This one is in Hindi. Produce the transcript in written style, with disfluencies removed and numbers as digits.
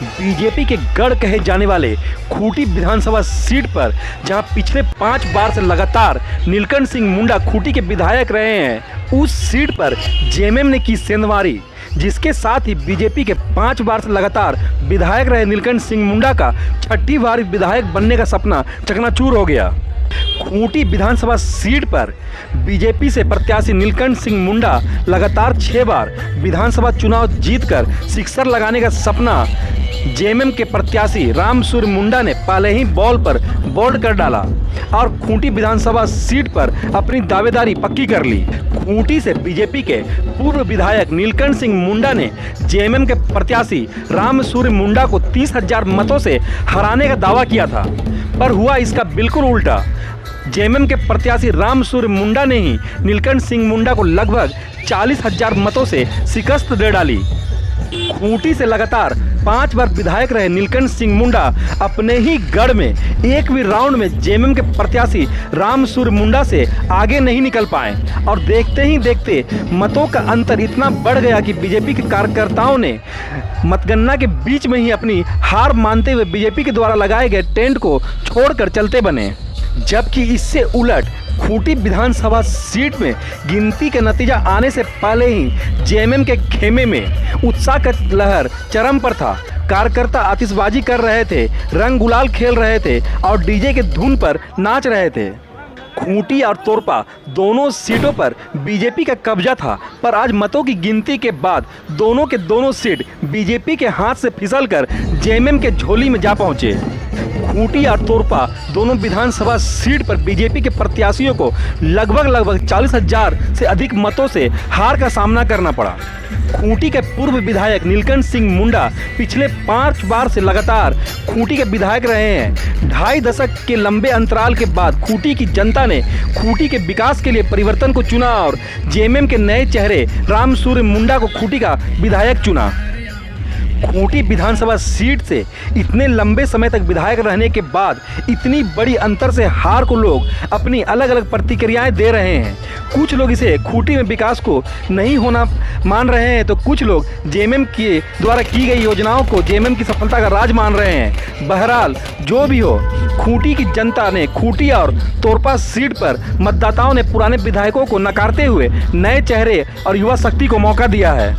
बीजेपी के गढ़ कहे जाने वाले खूंटी विधानसभा सीट पर जहां पिछले 5 बार से लगातार नीलकंठ सिंह मुंडा खूंटी के विधायक रहे हैं, उस सीट पर जेएमएम ने की सेंधमारी, जिसके साथ ही बीजेपी के 5 बार से लगातार विधायक रहे नीलकंठ सिंह मुंडा का 6ठी बार विधायक बनने का सपना चकनाचूर हो गया। खूंटी विधानसभा सीट पर बीजेपी से प्रत्याशी नीलकंठ सिंह मुंडा लगातार 6 बार विधानसभा चुनाव जीतकर सिक्सर लगाने का सपना जेएमएम के प्रत्याशी रामसूर्य मुंडा ने पहले ही बॉल पर बोल्ड कर डाला और खूंटी विधानसभा सीट पर अपनी दावेदारी पक्की कर ली। खूंटी से बीजेपी के पूर्व विधायक नीलकंठ सिंह मुंडा ने जेएमएम के प्रत्याशी रामसूर्य मुंडा को 30,000 मतों से हराने का दावा किया था, पर हुआ इसका बिल्कुल उल्टा। जेएमएम के प्रत्याशी रामसूर्य मुंडा ने ही नीलकंठ सिंह मुंडा को लगभग 40,000 मतों से शिकस्त दे डाली। खूंटी से लगातार 5 बार विधायक रहे नीलकंठ सिंह मुंडा अपने ही गढ़ में एक भी राउंड में जेएमएम के प्रत्याशी रामसूर्य मुंडा से आगे नहीं निकल पाए और देखते ही देखते मतों का अंतर इतना बढ़ गया कि बीजेपी के कार्यकर्ताओं ने मतगणना के बीच में ही अपनी हार मानते हुए बीजेपी के द्वारा लगाए गए टेंट को छोड़कर चलते बने। जबकि इससे उलट खूंटी विधानसभा सीट में गिनती के नतीजा आने से पहले ही जेएमएम के खेमे में उत्साह का लहर चरम पर था। कार्यकर्ता आतिशबाजी कर रहे थे, रंग गुलाल खेल रहे थे और डीजे के धुन पर नाच रहे थे। खूंटी और तोरपा दोनों सीटों पर बीजेपी का कब्जा था, पर आज मतों की गिनती के बाद दोनों के दोनों सीट बीजेपी के हाथ से फिसलकर जेएमएम के झोली में जा पहुंचे। खूंटी और तोरपा दोनों विधानसभा सीट पर बीजेपी के प्रत्याशियों को लगभग 40,000 से अधिक मतों से हार का सामना करना पड़ा। खूंटी के पूर्व विधायक नीलकंठ सिंह मुंडा पिछले 5 बार से लगातार खूंटी के विधायक रहे हैं। 2.5 दशक के लंबे अंतराल के बाद खूंटी की जनता ने खूंटी के विकास के लिए परिवर्तन को चुना और जेएमएम के नए चेहरे रामसूर्य मुंडा को खूंटी का विधायक चुना। खूंटी विधानसभा सीट से इतने लंबे समय तक विधायक रहने के बाद इतनी बड़ी अंतर से हार को लोग अपनी अलग अलग प्रतिक्रियाएं दे रहे हैं। कुछ लोग इसे खूंटी में विकास को नहीं होना मान रहे हैं, तो कुछ लोग जेएमएम के द्वारा की गई योजनाओं को जेएमएम की सफलता का राज मान रहे हैं। बहरहाल जो भी हो, खूंटी की जनता ने खूंटी और तोरपा सीट पर मतदाताओं ने पुराने विधायकों को नकारते हुए नए चेहरे और युवा शक्ति को मौका दिया है।